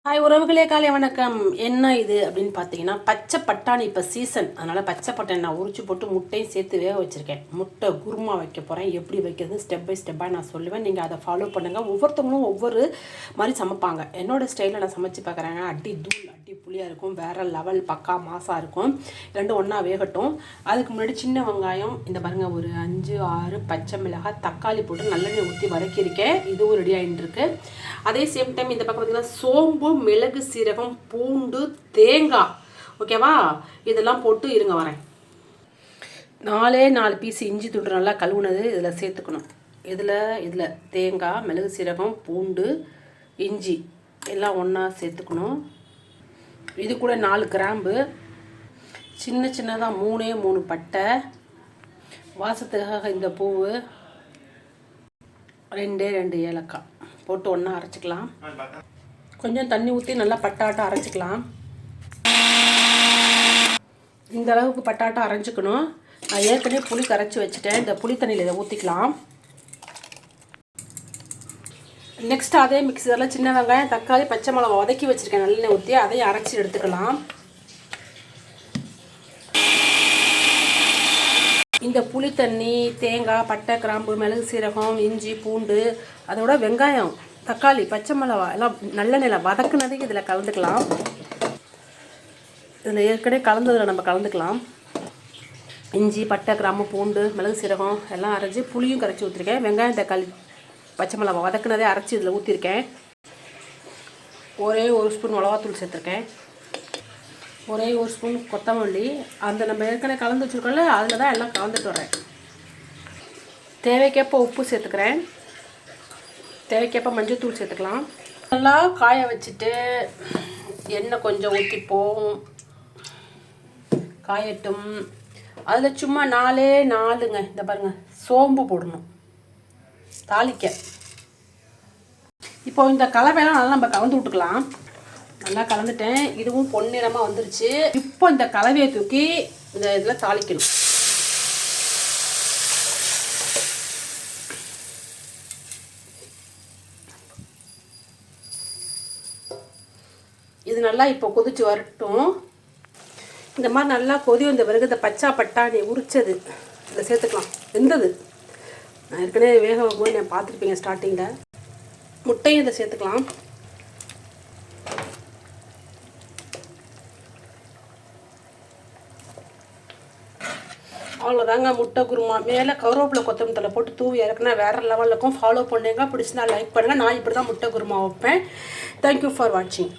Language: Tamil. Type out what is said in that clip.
ஹாய் உறவுகளே, காலை வணக்கம். என்ன இது அப்படின்னு பார்த்தீங்கன்னா, பச்சை பட்டாணி இப்போ சீசன். அதனால் பச்சை பட்டாணி நான் உரிச்சு போட்டு முட்டையும் சேர்த்து வேக வச்சுருக்கேன். முட்டை குருமா வைக்க போகிறேன். எப்படி வைக்கிறது ஸ்டெப் பை ஸ்டெப்பாக நான் சொல்லுவேன். நீங்கள் அதை ஃபாலோ பண்ணுங்கள். ஒவ்வொருத்தவங்களும் ஒவ்வொரு மாதிரி சமைப்பாங்க. என்னோடய ஸ்டைலில் நான் சமைச்சு பார்க்குறேங்க. அடி புளியாக இருக்கும். வேறு லெவல் பக்கா மாசாக இருக்கும். ரெண்டும் ஒன்றா வேகட்டும். அதுக்கு முன்னாடி சின்ன வெங்காயம் இந்த பாருங்கள், ஒரு 5-6 பச்சை மிளகாய், தக்காளி போட்டு நல்லெண்ணெய் ஊற்றி வதக்கியிருக்கேன். இதுவும் ரெடி ஆகிட்டு இருக்கு. அதே சேம் டைம் இந்த பக்கம் பார்த்தீங்கன்னா சோம்பு, மிளகு, சீரகம், பூண்டு, தேங்காய், ஓகேவா, இதெல்லாம் போட்டு இருங்க வரேன். 4 பீஸ் இஞ்சி துண்டு நல்லா கழுவுனது இதில் சேர்த்துக்கணும். இதில் தேங்காய், மிளகு, சீரகம், பூண்டு, இஞ்சி எல்லாம் ஒன்றா சேர்த்துக்கணும். இது கூட 4 கிராம்பு, சின்னதாக 3 பட்டை, வாசத்துக்காக இந்த பூவு, 2 ஏலக்காய் போட்டு ஒன்றா அரைச்சிக்கலாம். கொஞ்சம் தண்ணி ஊற்றி நல்லா பட்டாட்டம் அரைச்சிக்கலாம். இந்த அளவுக்கு பட்டாட்டம் அரைச்சிக்கணும். நான் ஏற்கனவே புளி கரைச்சி வச்சுட்டேன். இந்த புளி தண்ணியில் இதை ஊற்றிக்கலாம். நெக்ஸ்ட் அதே மிக்சரில் சின்ன வெங்காயம், தக்காளி, பச்சை மிளகாய் வதக்கி வச்சுருக்கேன். நல்லெண்ணெய் ஊற்றி அதையும் அரைச்சி எடுத்துக்கலாம். இந்த புளி தண்ணி, தேங்காய், பட்டை, கிராம்பு, மிளகு, சீரகம், இஞ்சி, பூண்டு, அதோட வெங்காயம், தக்காளி, பச்சை மிளகாய் எல்லாம் நல்லெண்ணெயில் வதக்குனதுக்கு இதில் கலந்துக்கலாம். இதில் ஏற்கனவே கலந்ததில் நம்ம கலந்துக்கலாம். இஞ்சி, பட்டை, கிராம்பு, பூண்டு, மிளகு, சீரகம் எல்லாம் அரைச்சி புளியும் கரைச்சி ஊற்றிருக்கேன். வெங்காயம், தக்காளி, பச்சை மிளகாய் வதக்குனதே அரைச்சி இதில் ஊற்றிருக்கேன். ஒரே 1 ஸ்பூன் மிளகாத்தூள் சேர்த்துருக்கேன். ஒரே 1 ஸ்பூன் கொத்தமல்லி, அந்த நம்ம ஏற்கனவே கலந்து வச்சுருக்கோம்ல, அதில் தான் எல்லாம் கலந்துட்டு வரேன். தேவைக்கேற்ப உப்பு சேர்த்துக்கிறேன். தேவைக்கேற்ப மஞ்சள் தூள் சேர்த்துக்கலாம். நல்லா காய வச்சுட்டு எண்ணெய் கொஞ்சம் ஊற்றிப்போம். காயட்டும். அதில் சும்மா 4 இந்த பாருங்கள், சோம்பு போடணும் தாளிக்க. இப்போ இந்த கலவையெல்லாம் நல்லா நம்ம கலந்து விட்டுக்கலாம். நல்லா கலந்துட்டேன். இதுவும் பொன்னிறமாக வந்துருச்சு. இப்போ இந்த கலவையை தூக்கி இந்த இதில் தாளிக்கணும். இது நல்லா இப்போ கொதிச்சு வரட்டும். இந்த மாதிரி நல்லா கொதி வந்த பிறகு இந்த பச்சை பட்டாணி உரிச்சது இதில் சேர்த்துக்கலாம். வெந்தது நான் ஏற்கனவே வேக வைக்கும்போது நான் பார்த்துருப்பீங்க ஸ்டார்டிங்கில். முட்டையும் இதை சேர்த்துக்கலாம். அவ்வளோதாங்க, முட்டை குருமா. மேலே கருவேப்பிலை, கொத்தமல்லி தழை போட்டு தூவி இறக்குனா வேறு லெவலில் இருக்கும். ஃபாலோ பண்ணுங்க. பிடிச்சினா லைக் பண்ணுங்கள். நான் இப்படி தான் முட்டை குருமா வைப்பேன். தேங்க்யூ ஃபார் வாட்சிங்.